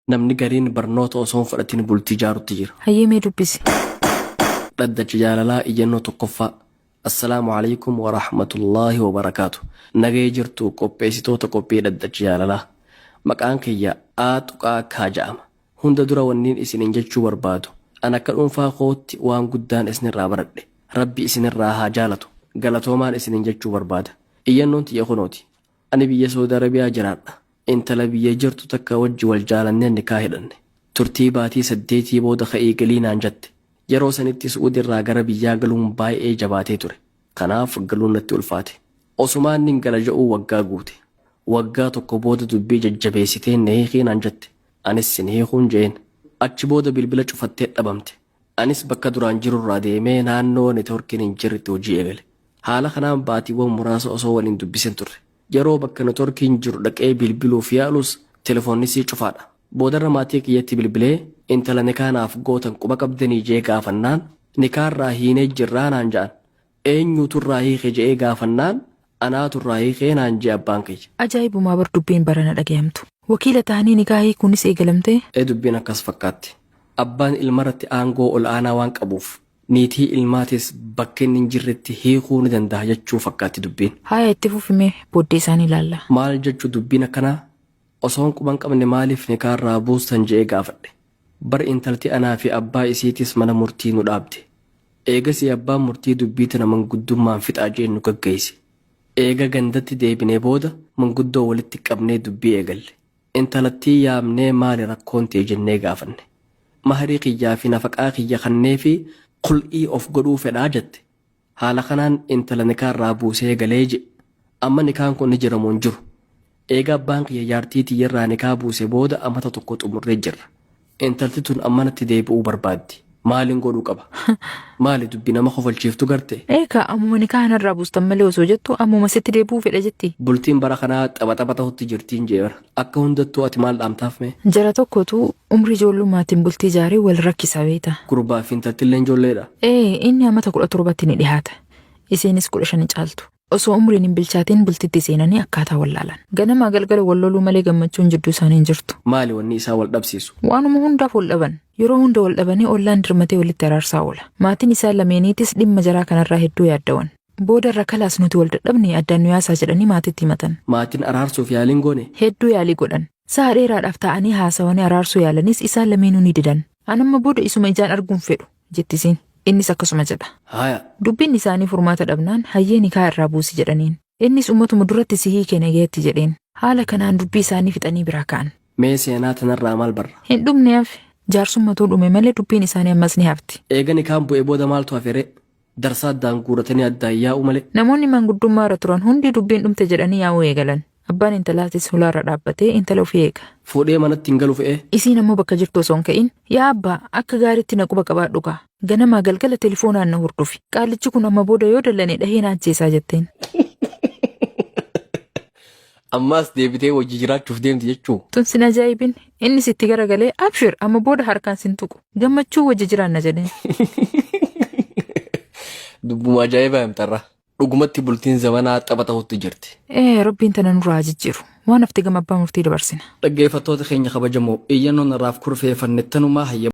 namni gariin barnoota osoo hin fudhatin bultii ijaarutti jira. Hayyee mee dubbisi. Dhaddacha jaalalaa iyyannoo tokkoffaa. Assalaamu alaykum wa rahmatullaahi wa barakaatu. Nagee jirtu qopheessitoota qophii dhaddacha jaalalaa. Maqaan kiyya Aaxuqaa Kaa jedhama. Hunda dura wanniin isinin jechuu barbaadu. An akka dhuunfaa kootti waan guddaan isinirraa baradhe. Rabbi isinirraa haa jaalatu. Galatoomaan isinin jechuu barbaada. Iyyannoon tiyya kunooti. Ani biyya Saudi Arabiyaa jiraadha. Intala biyya jirtu takka wajji wal jaalannee nikaa hidhanne. Turtii baatii 8 booda ka'ii galii naan jette. Yeroo sanitti Suudi irraa gara biyyaa galuun baay'ee jabaatee ture. Kanaaf galuun natti ulfaate. Osumaan nin gala ja'uu waggaa guute. Waggaa tokko booda dubbii jajjabeessitee na hiikii naan jette. Anis sin hiikuun jeen. Achi booda bilbila cufattee dhabamte. Anis bakka duraan jirurraa deemee naannoo neetworkiin hin jirretti hojii eegale. Haala kanaan baatiiwwan muraasa osoo waliin dubbisin turre. Yeroo bakka neetworkiin jiru dhaqee bilbiluuf yaalus telefoonnisii cufaadha. Boodarra maatii kiyyatti bilbilee intala nikaanaaf gootan quba qabdanii jee gaafannaan nikaarraa hiinee jirraa naan ja'an. Eenyuuturraa hiike je'ee gaafannaan anaaturraa hiikee naan jee abbaan kiyya. Ajaa'ibumaa bar dubbiin barana dhagayamtu. Wakiila ta'anii nikaa hiikuunis eegalamtee? Dubbiin akkas fakkaatti. Abbaan ilmarratti aangoo ol aanaa waan qabuuf niitii ilmaatis bakka inni hin jirretti hiikuu ni danda'a jechuu fakkaatti dubbiin. Haaya itti fufimee booddee isaan ilaalla. Maal jechuu dubbiin akkanaa? Osoon quban qabne maaliif nikaarraa buustan je'ee gaafadhe. Bar intalti anaa fi abbaa isiitis mana murtii nu dhaabde. Eegasii abbaan murtii dubbiitti nama manguddummaan fixaa jeen nu gaggeesse. Eega gandatti deebinee booda manguddoo walitti qabnee dubbii eegalle. Intalattii yaamnee maali rakkoon ta'e jennee gaafanne. Maharii kiyyaa fi nafaqaa kiyya kannee fi qul'ii of godhuu fedhaa jette. Haala kanaan intala nikaarraa buusee galee je. Amma nikaan kun ni jiramu hin jiru. Eega abbaan kiyya jaartii tiyyarraa nikaa buuse booda amata tokko xumurree jirra. Intalti tun ammanatti deebi'uu barbaaddi. Maaliin godhuu qaba? Maali dubbi nama kofalchiiftu garte? Eegaa ammuma nikaa kanarraa buustan malee osoo jettu ammuma sitti deebi'uu fedha jetti. Bultiin bara kanaa tapha ta'utti jirtiin jeera. Akka hundattuu ati maal dhaamtaaf mee? Jara tokkotu umrii ijoollumaatiin bultii ijaaree wal rakkisa beeta. Gurbaa fi intaltillee ijoolleedha. Inni amata 17 ni dhihaata. Isiinis 15 caaltu. Osoo umriin hin bilchaatiin bultitti seenanii akkaataa wallaalan. Ganama galgala wal loluu malee gammachuun jidduu isaanii hin jirtu. Maali wanni isaa wal dhabsiisu? Waanuma hundaaf wal dhaban. Yeroo hunda wal dhabanii ollaan dirmatee walitti araarsaa oola. Maatiin isaa lameeniitis dhimma jaraa kanarraa hedduu yaaddawan. Booda irra kalaas nuti wal dadhabne addaan nu yaasaa jedhanii maatitti himatan. Maatiin araarsuuf yaaliin goone? Hedduu yaalii godhan. Sa'a dheeraadhaaf ta'anii haasawanii araarsuu yaalanis isaan lameenuu ni didan. Anamma booda isuma ijaan arguun fedhu jettisiin. Innis akkasuma jedha. Haaya. Dubbiin isaanii furmaata dhabnaan hayyee nikaa irraa buusi jedhaniin. Innis ummatuma duratti sihii kenne geetti jedheen. Haala kanaan dubbii isaanii fixanii biraa ka'an. Mee seenaa tanarraa maal barra? Hin dhumne hafe. Jaarsummatuu dhume malee dubbiin isaanii ammas ni hafti. Eega nikaan bu'ee booda maaltu hafere? Darsaa addaan guuratanii addaan yaa'u malee. Namoonni manguddummaa irra turan hundi dubbiin dhumte jedhanii yaa'uu eegalan. Abbaan intalaatis hulaarra dhaabbatee intala ofii eega. Fuudhee manatti hin galu fe'ee? Isiin ammoo bakka jirtu osoo hin ka'in yaa abbaa akka gaariitti na quba qabaadhu kaa. Ganamaa galgala telefoonaan na hordofi. Qaalichi kun amma booda yoo dallane dhahee na ajjeesaa jetteen. Ammaas deebitee wajji jiraachuuf deemti jechuu? Tun sin ajaa'ibin innis itti garagalee abshir amma booda harkaan sin tuqu. Gammachuu wajji jiraanna jedheen. Dubbuma ajaa'ibaa himtarra. Dhugumatti bultiin zamanaa tapha ta'utti jirti. Rabbiin tana nurraa jijjiiru. Waan hafti gama abbaa murtii dabarsina. Dhaggeeffattoota keenya kabajamoo iyyannoon irraaf kurfeeffannettanumaa hayya.